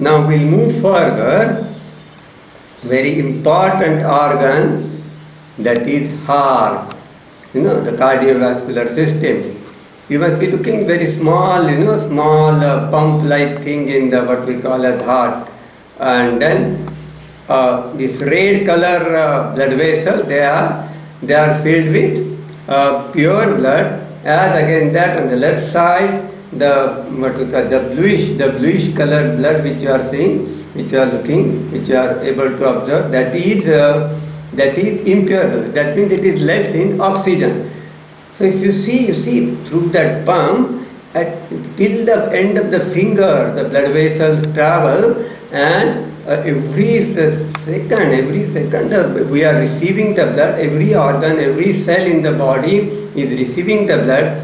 Now we'll move further. Very important organ, that is heart. The cardiovascular system. You must be looking very small, small pump-like thing in the what we call as heart. And then this red color blood vessel, they are filled with pure blood. As again that on the left side, the bluish colored blood which you are seeing, which you are looking, which you are able to observe, that is impure blood. That means it is less in oxygen. So if you see through that pump, till the end of the finger, the blood vessels travel, and every second we are receiving the blood. Every organ, every cell in the body is receiving the blood.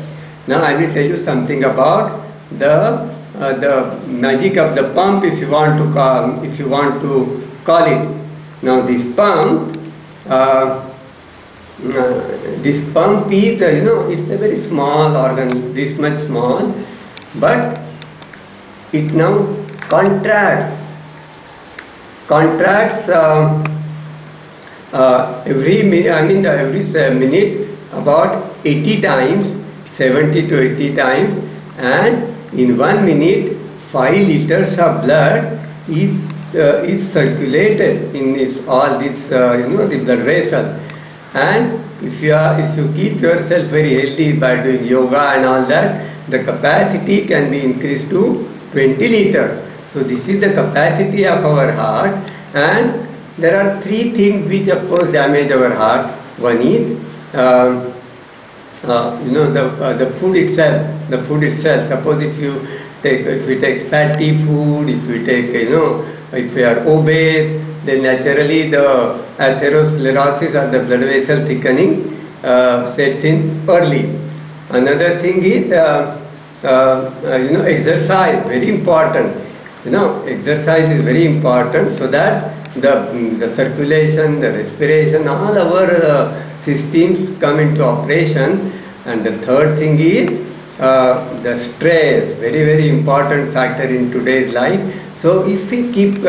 Now I will tell you something about the magic of the pump, if you want to call it. Now this pump. This pump is, it's a very small organ, this much small, but it now contracts every minute about 80 times, 70 to 80 times, and in 1 minute 5 liters of blood is circulated in all this the blood vessel. And if you keep yourself very healthy by doing yoga and all that, the capacity can be increased to 20 liters. So this is the capacity of our heart, and there are 3 things which of course damage our heart. One is the food itself. The food itself. Suppose if we take fatty food, if we take if we are obese, then naturally the atherosclerosis or the blood vessel thickening sets in early. Another thing is exercise, very important. Exercise is very important, so that the circulation, the respiration, all our systems come into operation. And the third thing is the stress, very, very important factor in today's life. So if we keep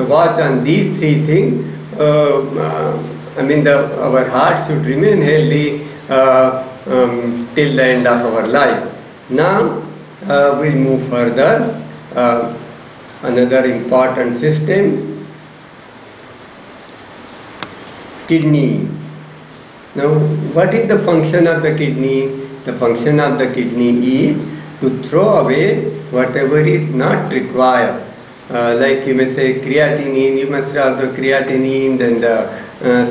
watch on these 3 things, our heart should remain healthy till the end of our life. Now we'll move further. Another important system, kidney. Now what is the function of the kidney? The function of the kidney is to throw away whatever is not required. Like you may say creatinine, you must have the creatinine, then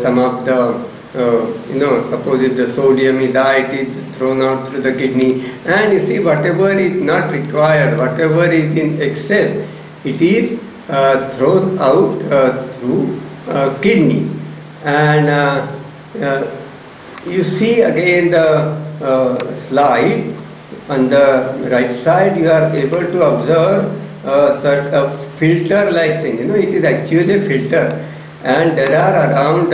some of the suppose if the sodium is high, it is thrown out through the kidney, and you see whatever is not required, whatever is in excess, it is thrown out through kidney. And you see again the slide on the right side, you are able to observe a filter like thing. It is actually a filter, and there are around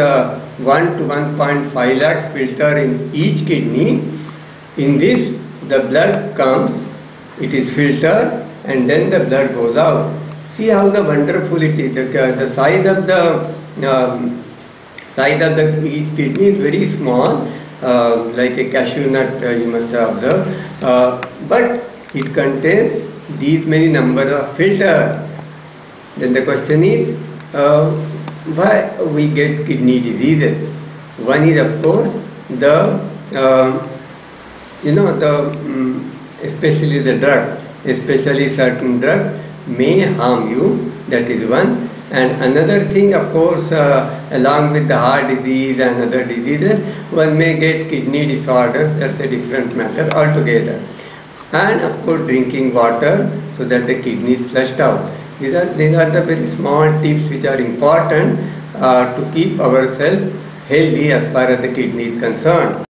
1 to 1.5 lakhs filter in each kidney. In this, the blood comes, it is filtered, and then the blood goes out. See how the wonderful it is. The size of the kidney is very small, like a cashew nut, you must have observed, but it contains these many number of filters. Then the question is, why we get kidney diseases? One is of course especially the drug, especially certain drugs may harm you. That is one. And another thing, of course, along with the heart disease and other diseases, one may get kidney disorders. That's a different matter altogether. And of course, drinking water so that the kidney is flushed out. These are the very small tips which are important to keep ourselves healthy as far as the kidney is concerned.